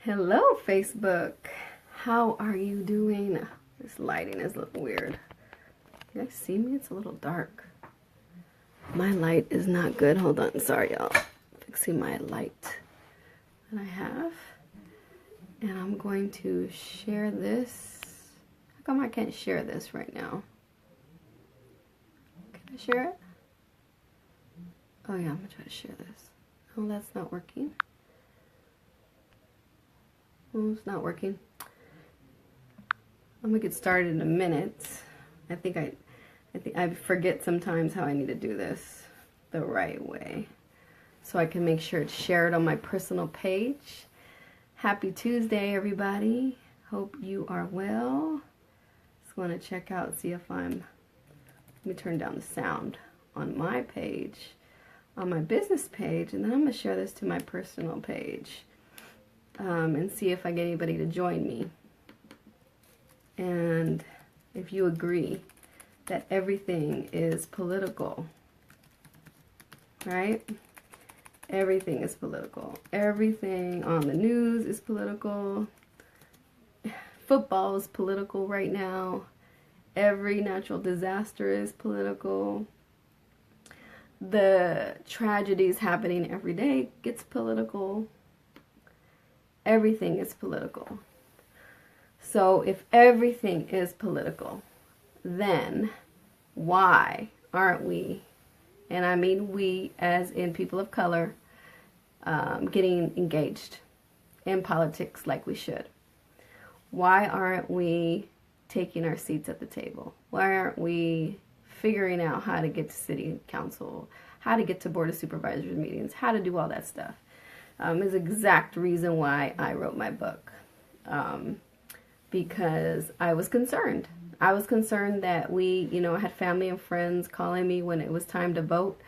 Hello, Facebook. How are you doing? This lighting is a little weird. You guys see me? It's a little dark. My light is not good. Hold on. Sorry, y'all. Fixing my light that I have. And I'm going to share this. How come I can't share this right now? Can I share it? Oh yeah, I'm going to try to share this. Oh, that's not working. Oh, it's not working. I'm gonna get started in a minute. I think I forget sometimes how I need to do this the right way, so I can make sure it's shared on my personal page. Happy Tuesday, everybody. Hope you are well. Just want to check out, see if let me turn down the sound on my page, on my business page, and then I'm gonna share this to my personal page. And see if I get anybody to join me. And if you agree that everything is political, right? Everything is political. Everything on the news is political. Football is political right now. Every natural disaster is political. The tragedies happening every day gets political. Everything is political. So if everything is political, then why aren't we, and I mean we as in people of color, getting engaged in politics like we should? Why aren't we taking our seats at the table? Why aren't we figuring out how to get to city council, how to get to board of supervisors meetings, how to do all that stuff? Is the exact reason why I wrote my book, because I was concerned. I was concerned that I had family and friends calling me when it was time to vote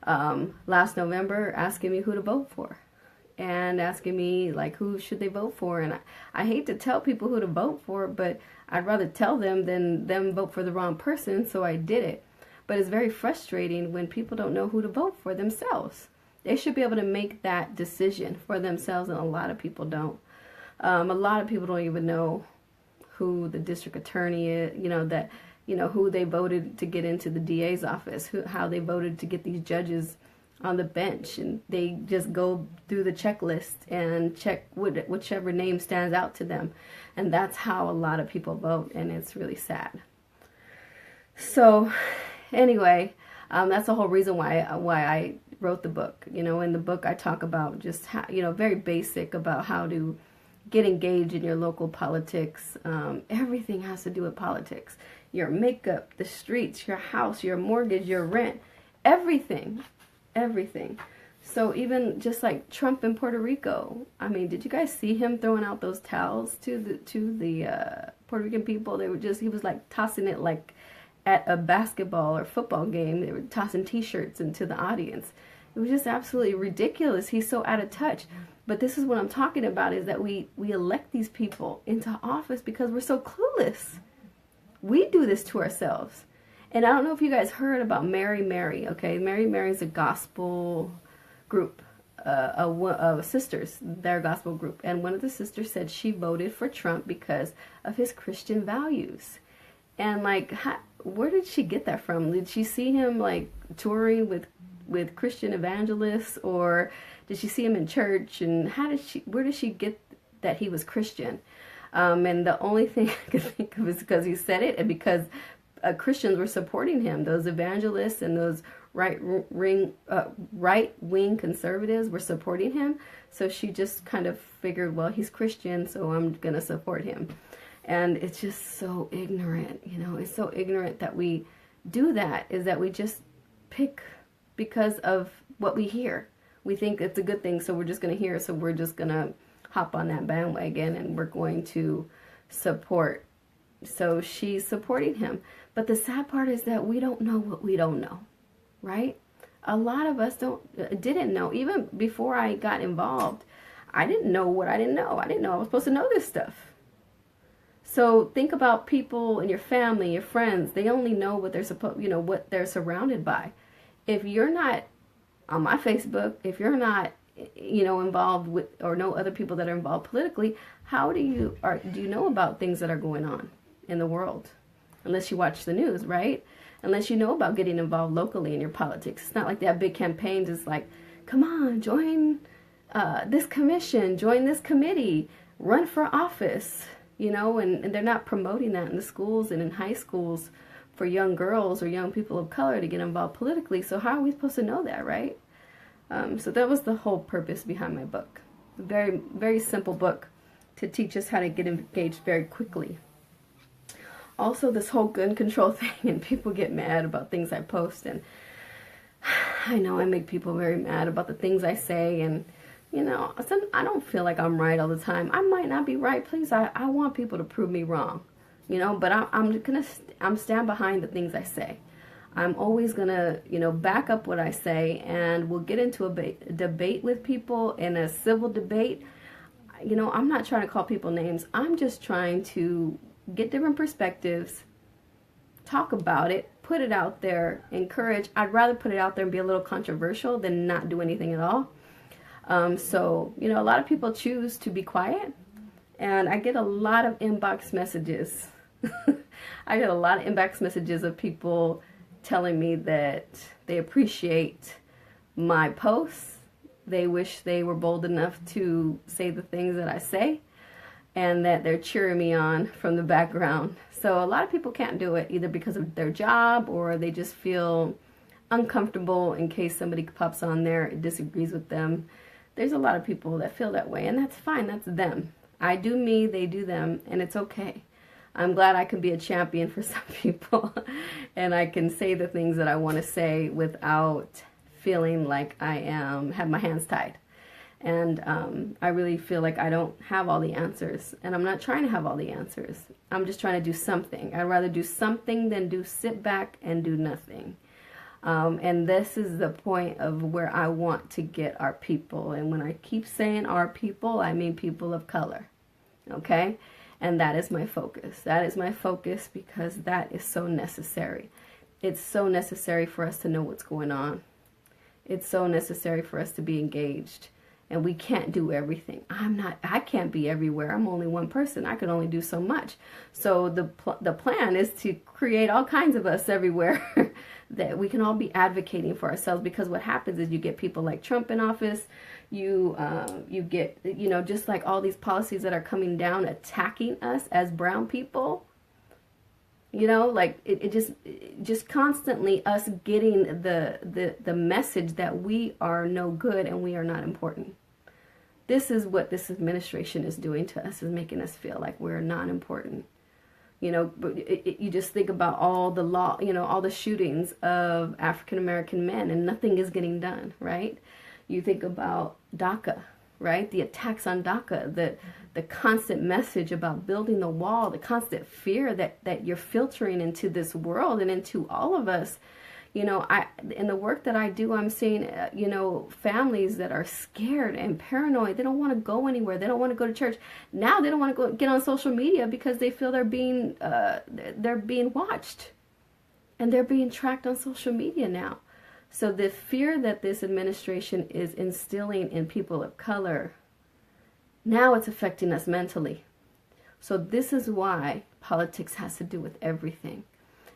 last November, asking me who to vote for, and asking me like who should they vote for. And I hate to tell people who to vote for, but I'd rather tell them than them vote for the wrong person, so I did it. But it's very frustrating when people don't know who to vote for themselves. They should be able to make that decision for themselves, and a lot of people don't. A lot of people don't even know who the district attorney is, who they voted to get into the DA's office, how they voted to get these judges on the bench, and they just go through the checklist and check whichever name stands out to them. And that's how a lot of people vote, and it's really sad. So anyway, that's the whole reason why I wrote the book. In the book I talk about just how, very basic about how to get engaged in your local politics. Everything has to do with politics. Your makeup, the streets, your house, your mortgage, your rent, everything. So even just like Trump in Puerto Rico, I mean, did you guys see him throwing out those towels to the Puerto Rican people? He was like tossing it like at a basketball or football game. They were tossing t-shirts into the audience. It was just absolutely ridiculous. He's so out of touch. But this is what I'm talking about, is that we elect these people into office because we're so clueless. We do this to ourselves. And I don't know if you guys heard about Mary Mary, okay? Mary Mary is a gospel group, of sisters, their gospel group. And one of the sisters said she voted for Trump because of his Christian values. And like, where did she get that from? Did she see him like touring with Christian evangelists, or did she see him in church? And where did she get that he was Christian? And the only thing I could think of is because he said it, and because Christians were supporting him. Those evangelists and those right-wing conservatives were supporting him. So she just kind of figured, well, he's Christian, so I'm going to support him. And it's just so ignorant, it's so ignorant that we do that, is that we just pick because of what we hear. We think it's a good thing, so we're just going to hear it, so we're just going to hop on that bandwagon and we're going to support. So she's supporting him. But the sad part is that we don't know what we don't know, right? A lot of us didn't know. Even before I got involved, I didn't know what I didn't know. I didn't know I was supposed to know this stuff. So think about people in your family, your friends. They only know what they're what they're surrounded by. If you're not on my Facebook, if you're not involved with, or know other people that are involved politically, how do you know about things that are going on in the world? Unless you watch the news, right? Unless you know about getting involved locally in your politics. It's not like they have big campaigns. It's like, come on, join this commission, join this committee, run for office, and they're not promoting that in the schools and in high schools for young girls or young people of color to get involved politically. So how are we supposed to know that, right? So that was the whole purpose behind my book. A very, very simple book to teach us how to get engaged very quickly. Also, this whole gun control thing, and people get mad about things I post, and I know I make people very mad about the things I say, and I don't feel like I'm right all the time. I might not be right. Please, I want people to prove me wrong, but I'm stand behind the things I say. I'm always gonna, back up what I say, and we'll get into a debate with people in a civil debate. I'm not trying to call people names. I'm just trying to get different perspectives, talk about it, put it out there, encourage. I'd rather put it out there and be a little controversial than not do anything at all. So, a lot of people choose to be quiet, and I get a lot of inbox messages. I get a lot of inbox messages of people telling me that they appreciate my posts. They wish they were bold enough to say the things that I say, and that they're cheering me on from the background. So a lot of people can't do it either because of their job, or they just feel uncomfortable in case somebody pops on there and disagrees with them. There's a lot of people that feel that way, and that's fine. That's them. I do me, they do them, and it's okay. I'm glad I can be a champion for some people, and I can say the things that I want to say without feeling like I have my hands tied. And I really feel like I don't have all the answers, and I'm not trying to have all the answers. I'm just trying to do something. I'd rather do something than sit back and do nothing. And this is the point of where I want to get our people. And when I keep saying our people, I mean people of color. Okay? And that is my focus. That is my focus because that is so necessary. It's so necessary for us to know what's going on. It's so necessary for us to be engaged. And we can't do everything. I can't be everywhere. I'm only one person. I can only do so much. So the plan is to create all kinds of us everywhere that we can all be advocating for ourselves, because what happens is you get people like Trump in office. You get, just like all these policies that are coming down attacking us as brown people. Like it just constantly us getting the message that we are no good and we are not important. This is what this administration is doing to us, is making us feel like we're not important. But you just think about all the all the shootings of African American men, and nothing is getting done, right? You think about DACA, right? The attacks on DACA, the constant message about building the wall, the constant fear that you're filtering into this world and into all of us. In the work that I do, I'm seeing, families that are scared and paranoid. They don't want to go anywhere. They don't want to go to church. Now they don't want to get on social media because they feel they're being watched, and they're being tracked on social media now. So the fear that this administration is instilling in people of color, now it's affecting us mentally. So this is why politics has to do with everything.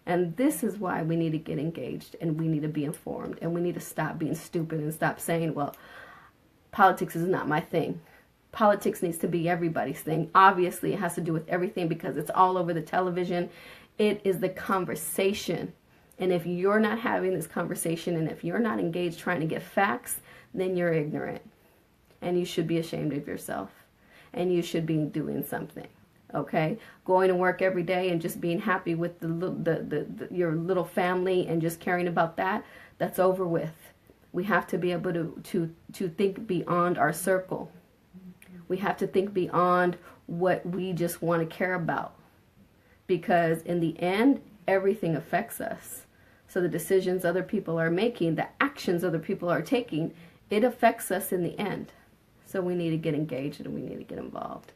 And this is why we need to get engaged, and we need to be informed, and we need to stop being stupid and stop saying, well, politics is not my thing. Politics needs to be everybody's thing. Obviously, it has to do with everything because it's all over the television. It is the conversation. And if you're not having this conversation, and if you're not engaged trying to get facts, then you're ignorant. And you should be ashamed of yourself. And you should be doing something. Okay, going to work every day and just being happy with your little family and just caring about that's over with. We have to be able to think beyond our circle. We have to think beyond what we just want to care about, because in the end, everything affects us. So the decisions other people are making, the actions other people are taking, it affects us in the end. So we need to get engaged and we need to get involved.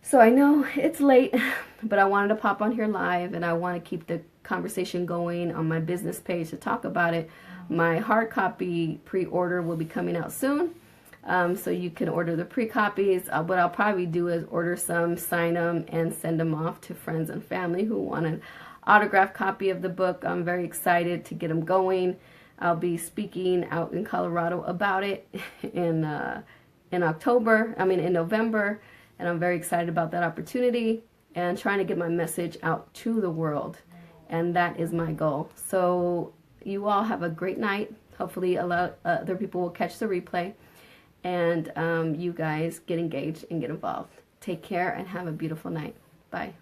So I know it's late, but I wanted to pop on here live, and I want to keep the conversation going on my business page to talk about it. My hard copy pre-order will be coming out soon, So you can order the pre-copies. What I'll probably do is order some, sign them, and send them off to friends and family who want an autographed copy of the book. I'm very excited to get them going. I'll be speaking out in Colorado about it in November, and I'm very excited about that opportunity and trying to get my message out to the world, and that is my goal. So you all have a great night. Hopefully a lot other people will catch the replay, and you guys get engaged and get involved. Take care and have a beautiful night. Bye.